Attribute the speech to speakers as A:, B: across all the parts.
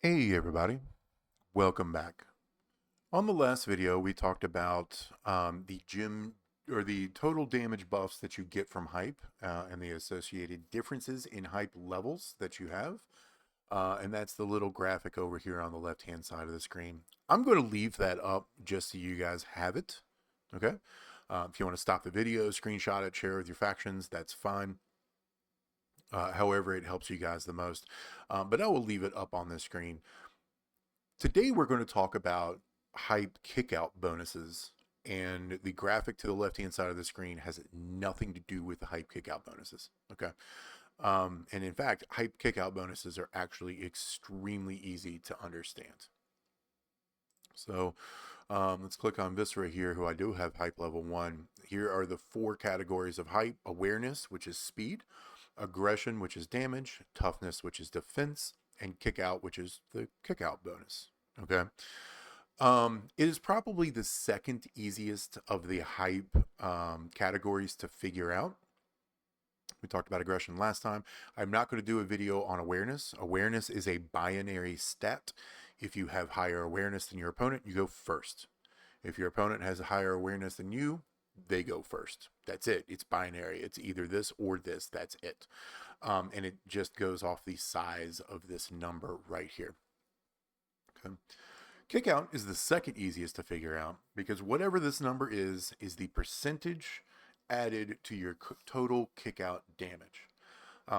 A: Hey everybody, welcome back. On the last video, we talked about the gym or the total damage buffs that you get from hype and the associated differences in hype levels that you have. And that's the little graphic over here on the left-hand side of the screen. I'm going to leave that up just so you guys have it. Okay. If you want to stop the video, screenshot it, share it with your factions, that's fine. However, it helps you guys the most. But I will leave it up on the screen. Today we're going to talk about hype kickout bonuses, and the graphic to the left-hand side of the screen has nothing to do with the hype kickout bonuses. Okay. And in fact, hype kickout bonuses are actually extremely easy to understand. So let's click on Viscera here, who I do have hype level 1. Here are the 4 categories of hype: awareness, which is speed; aggression, which is damage; toughness, which is defense; and kick out, which is the kick out bonus. Okay. It is probably the second easiest of the hype categories to figure out. We talked about aggression last time. I'm not going to do a video on awareness. Awareness is a binary stat. If you have higher awareness than your opponent, you go first. If your opponent has a higher awareness than you, they go first. That's it. It's binary. It's either this or this. That's it. And it just goes off the size of this number right here. Okay. Kickout is the second easiest to figure out because whatever this number is the percentage added to your total kickout damage.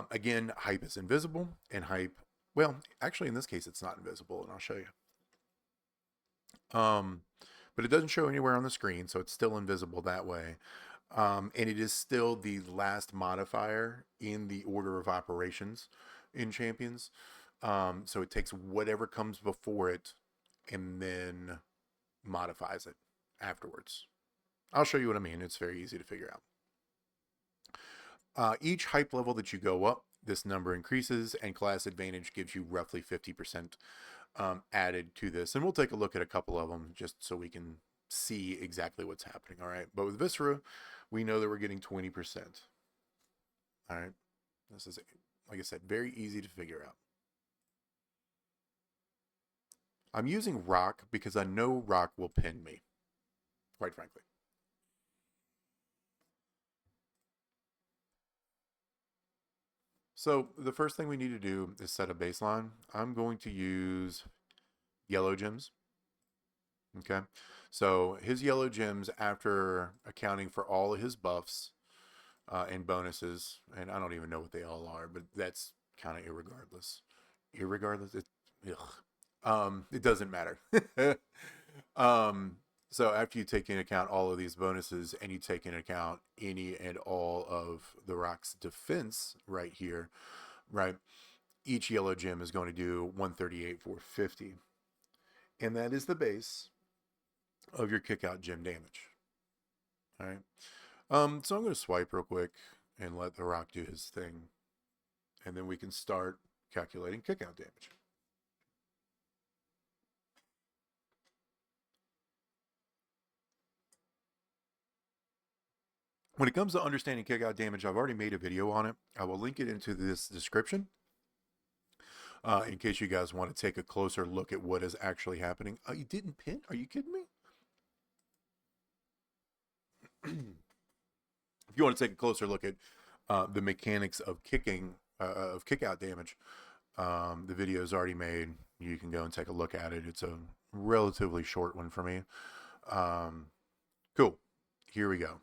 A: Again, hype is invisible, and hype, well, actually in this case it's not invisible, and I'll show you. But it doesn't show anywhere on the screen, so it's still invisible that way. And it is still the last modifier in the order of operations in Champions. So it takes whatever comes before it and then modifies it afterwards. I'll show you what I mean. It's very easy to figure out. Each hype level that you go up, this number increases, and class advantage gives you roughly 50% added to this. And we'll take a look at a couple of them just so we can see exactly what's happening. All right. But with Viscera, we know that we're getting 20%. All right. This is, like I said, very easy to figure out. I'm using rock because I know rock will pin me, quite frankly. So the first thing we need to do is set a baseline. I'm going to use yellow gems. Okay. So his yellow gems, after accounting for all of his buffs and bonuses, and I don't even know what they all are, but that's kind of irregardless. Irregardless, it doesn't matter. um, so after you take into account all of these bonuses and you take into account any and all of the rock's defense right here, right? Each yellow gem is going to do 138, 450. And that is the base of your kick out gem damage. All right. So I'm going to swipe real quick and let the rock do his thing. And then we can start calculating kick out damage. When it comes to understanding kick out damage, I've already made a video on it. I will link it into this description in case you guys want to take a closer look at what is actually happening. Oh, you didn't pin? Are you kidding me? If you want to take a closer look at the mechanics of kicking, of kick out damage, the video is already made. You can go and take a look at it. It's a relatively short one for me. Cool. Here we go.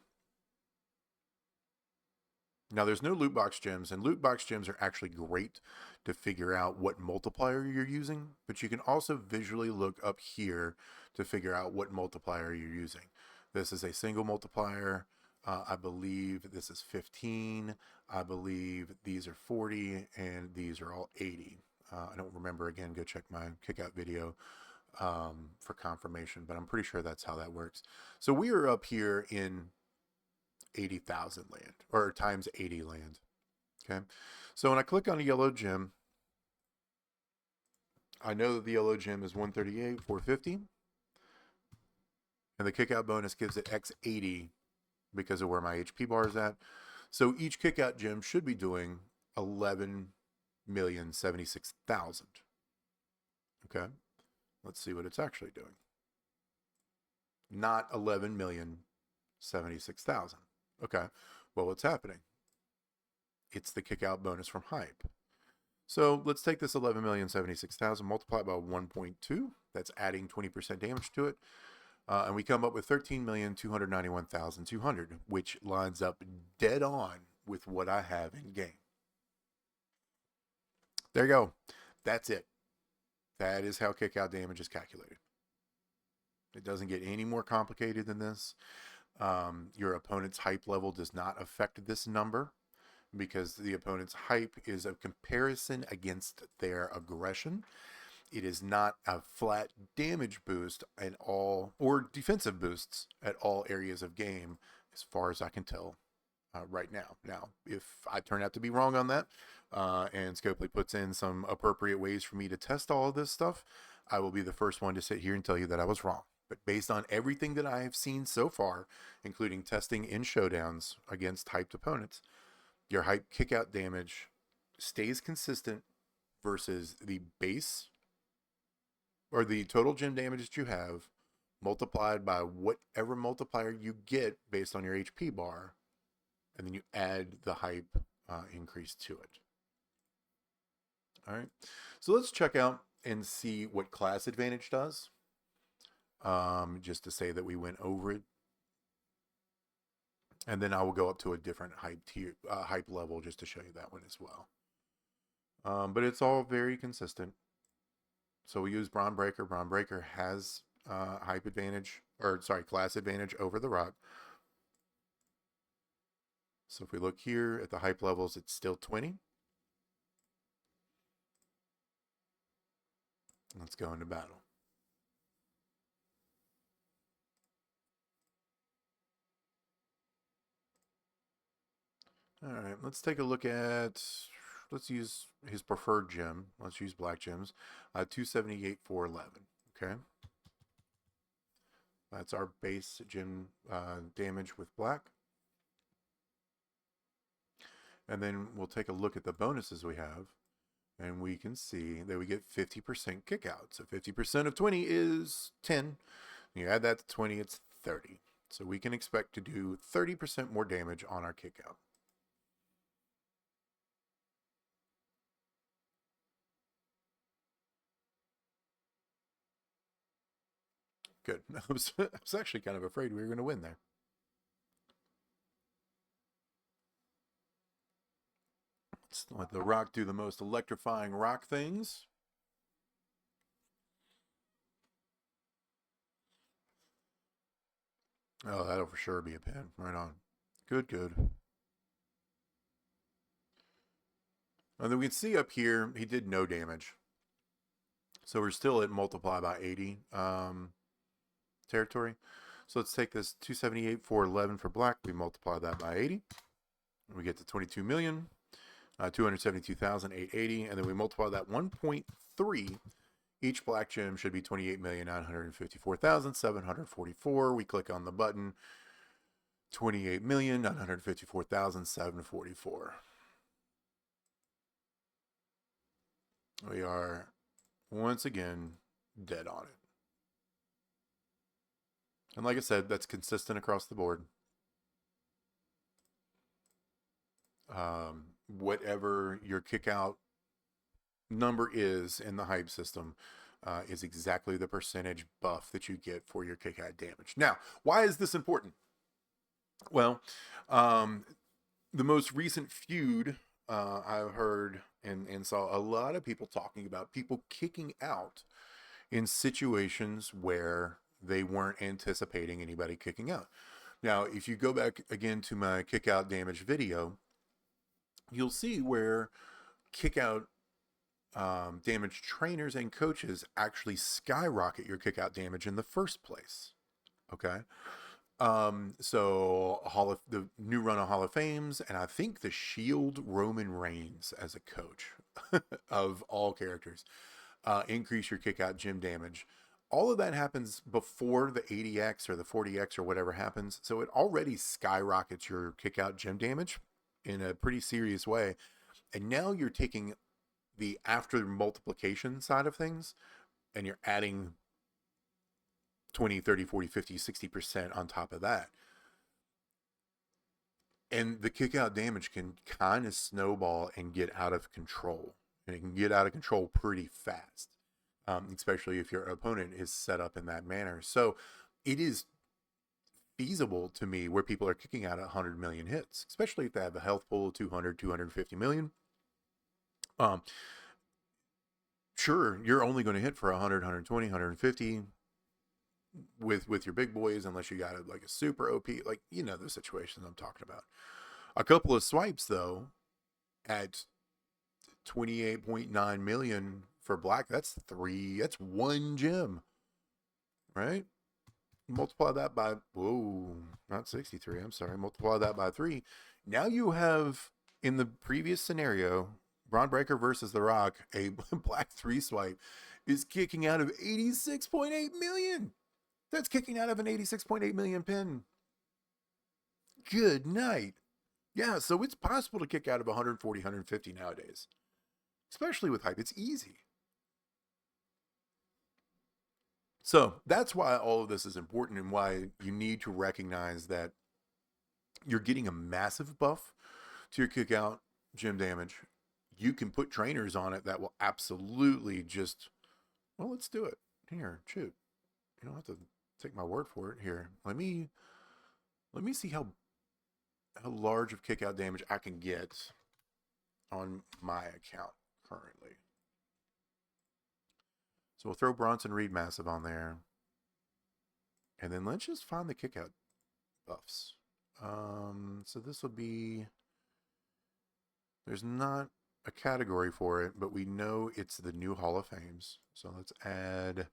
A: Now, there's no loot box gems, and loot box gems are actually great to figure out what multiplier you're using, but you can also visually look up here to figure out what multiplier you're using. This is a single multiplier. I believe this is 15. I believe these are 40, and these are all 80. I don't remember. Again, go check my kickout video for confirmation, but I'm pretty sure that's how that works. So we are up here in 80,000 land, or times 80 land. Okay. So when I click on a yellow gem, I know that the yellow gem is 138, 450. And the kickout bonus gives it X80 because of where my HP bar is at. So each kickout gem should be doing 11,076,000. Okay, let's see what it's actually doing. Not 11,076,000. Okay, well, what's happening? It's the kickout bonus from hype. So let's take this 11,076,000, multiply it by 1.2. That's adding 20% damage to it. And we come up with 13,291,200, which lines up dead on with what I have in game. There you go. That's it. That is how kickout damage is calculated. It doesn't get any more complicated than this. Your opponent's hype level does not affect this number because the opponent's hype is a comparison against their aggression. It is not a flat damage boost at all, or defensive boosts at all areas of game, as far as I can tell right now. Now, if I turn out to be wrong on that, and Scopely puts in some appropriate ways for me to test all of this stuff, I will be the first one to sit here and tell you that I was wrong. But based on everything that I have seen so far, including testing in showdowns against hyped opponents, your hype kickout damage stays consistent versus the base or the total gem damage that you have multiplied by whatever multiplier you get based on your HP bar, and then you add the hype increase to it. All right, so let's check out and see what class advantage does, just to say that we went over it. And then I will go up to a different hype tier, hype level, just to show you that one as well. But it's all very consistent. So we use Brawn Breaker. Brawn Breaker has hype advantage, or sorry, class advantage over the Rock. So if we look here at the hype levels, it's still 20. Let's go into battle. All right, let's take a look at, let's use his preferred gem. Let's use black gems. 278, 411. Okay. That's our base gem damage with black. And then we'll take a look at the bonuses we have. And we can see that we get 50% kick out. So 50% of 20 is 10. You add that to 20, it's 30. So we can expect to do 30% more damage on our kick out. Good. I was actually kind of afraid we were going to win there. Let's let the Rock do the most electrifying rock things. Oh, that'll for sure be a pin. Right on. Good, good. And then we can see up here, he did no damage. So we're still at multiply by 80 territory. So let's take this 278, 411 for black. We multiply that by 80. We get to 22 million. 272,880, and then we multiply that 1.3. Each black gem should be 28,954,744. We click on the button. 28,954,744. We are once again dead on it. And like I said, that's consistent across the board. Whatever your kick out number is in the hype system is exactly the percentage buff that you get for your kick out damage. Now, why is this important? Well, the most recent feud I've heard and saw a lot of people talking about people kicking out in situations where they weren't anticipating anybody kicking out. Now, if you go back again to my kick out damage video, you'll see where kick out damage trainers and coaches actually skyrocket your kick out damage in the first place. Okay. So the new run of Hall of Fames, and I think the Shield Roman Reigns as a coach of all characters, increase your kick out gem damage. All of that happens before the 80x or the 40x or whatever happens. So it already skyrockets your kick out gem damage in a pretty serious way. And now you're taking the after multiplication side of things and you're adding 20, 30, 40, 50, 60% on top of that. And the kick out damage can kind of snowball and get out of control. And it can get out of control pretty fast, especially if your opponent is set up in that manner. So it is feasible to me where people are kicking out 100 million hits, especially if they have a health pool of 200, 250 million. Sure, you're only going to hit for 100, 120, 150 with your big boys, unless you got like a super OP, like, you know, the situations I'm talking about. A couple of swipes though at 28.9 million for black, that's one gem, right? Multiply that by, whoa, not 63, I'm sorry, multiply that by 3. Now you have, in the previous scenario, Braun Breaker versus The Rock, a black 3 swipe is kicking out of 86.8 million. That's kicking out of an 86.8 million pin. Good night. Yeah, so it's possible to kick out of 140, 150 nowadays, especially with hype. It's easy. So that's why all of this is important, and why you need to recognize that you're getting a massive buff to your kick out gem damage. You can put trainers on it that will absolutely just, well, let's do it. Here, shoot. You don't have to take my word for it. Here, let me see how large of kick out damage I can get on my account currently. So we'll throw Bronson Reed Massive on there. And then let's just find the kick out buffs. So this will be, there's not a category for it, but we know it's the new Hall of Fames. So let's add,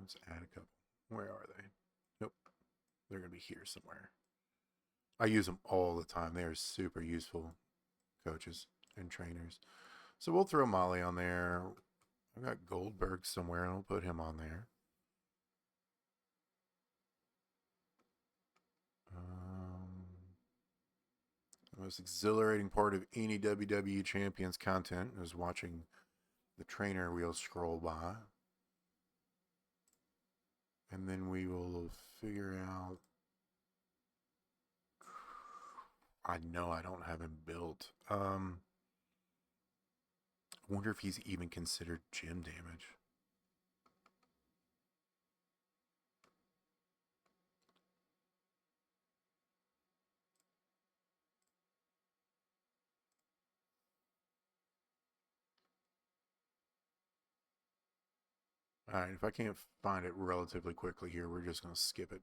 A: let's add a couple. Where are they? Nope. They're going to be here somewhere. I use them all the time. They are super useful coaches and trainers. So we'll throw Molly on there. I've got Goldberg somewhere, and I'll put him on there. The most exhilarating part of any WWE Champions content is watching the trainer wheel scroll by. And then we will figure out. I know I don't have him built. I wonder if he's even considered gem damage. All right, if I can't find it relatively quickly here, we're just going to skip it.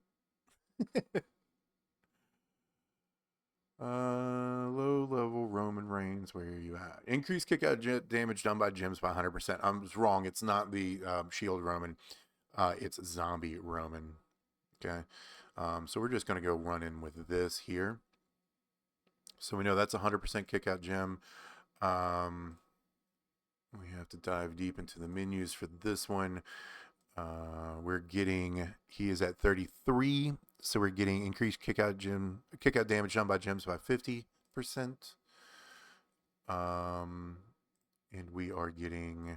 A: Low level Roman Reigns, where are you at? Increased kick out damage done by gems by 100%. I was wrong. It's not the Shield Roman. It's Zombie Roman. Okay. So we're just going to go run in with this here. So we know that's 100% kick out gem. We have to dive deep into the menus for this one. We're getting, he is at 33, so we're getting increased kick out damage done by gems by 50%. And we are getting,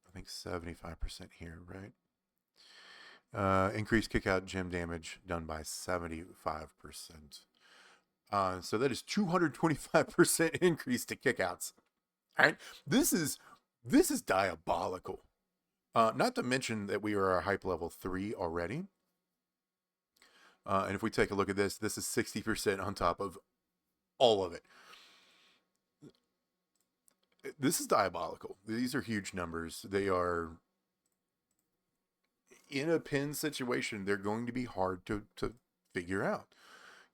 A: I think 75% here, right? Increased kick out gem damage done by 75%. So that is 225% increase to kickouts. All right, this is diabolical. Not to mention that we are a hype level 3 already. And if we take a look at this, this is 60% on top of all of it. This is diabolical. These are huge numbers. They are, in a pin situation, they're going to be hard to figure out.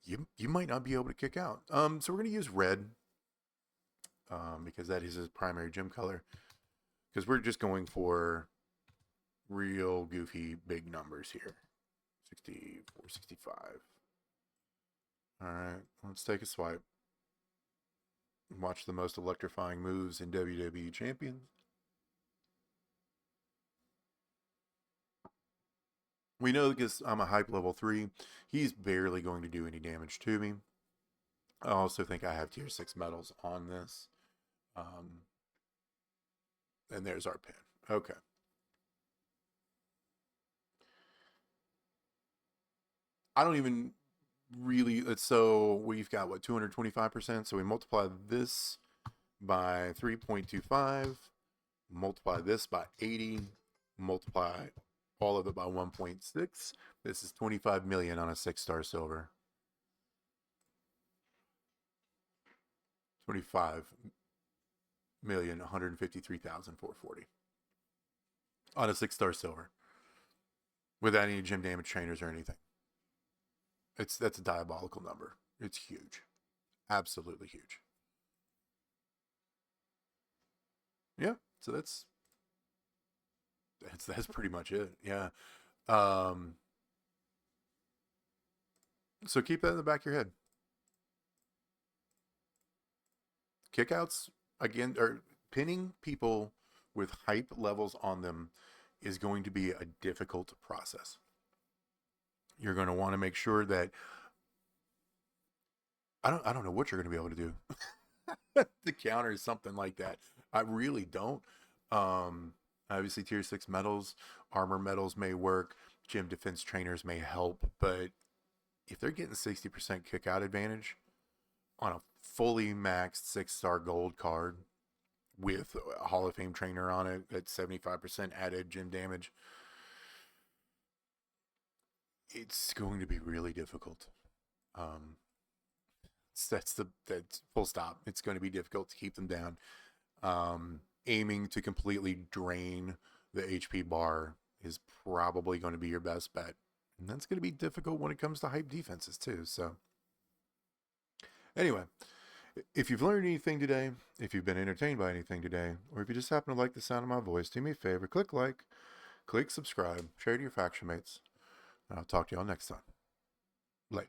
A: You might not be able to kick out. So we're going to use red. Because that is his primary gem color. Because we're just going for real goofy big numbers here. 64, 65. All right, let's take a swipe. Watch the most electrifying moves in WWE Champions. We know because I'm a hype level 3, he's barely going to do any damage to me. I also think I have tier 6 medals on this. And there's our pin. Okay. I don't even really, so we've got what, 225%. So we multiply this by 3.25, multiply this by 80, multiply all of it by 1.6. This is 25 million on a 6-star silver. 25,153,440 on a 6-star silver without any gym damage trainers or anything. That's a diabolical number. It's huge. Absolutely huge. Yeah. So that's pretty much it. Yeah. Um so keep that in the back of your head. Kickouts again, or pinning people with hype levels on them, is going to be a difficult process. You're going to want to make sure that I don't know what you're going to be able to do to counter something like that. I really don't. Obviously, tier 6 medals, armor medals may work. Gym defense trainers may help, but if they're getting 60% kick out advantage on a fully maxed 6-star gold card with a Hall of Fame trainer on it at 75% added gym damage, it's going to be really difficult. Um, that's full stop. It's going to be difficult to keep them down. Aiming to completely drain the HP bar is probably going to be your best bet. And that's going to be difficult when it comes to hype defenses too. So anyway, if you've learned anything today, if you've been entertained by anything today, or if you just happen to like the sound of my voice, do me a favor, click like, click subscribe, share to your faction mates, and I'll talk to y'all next time. Late.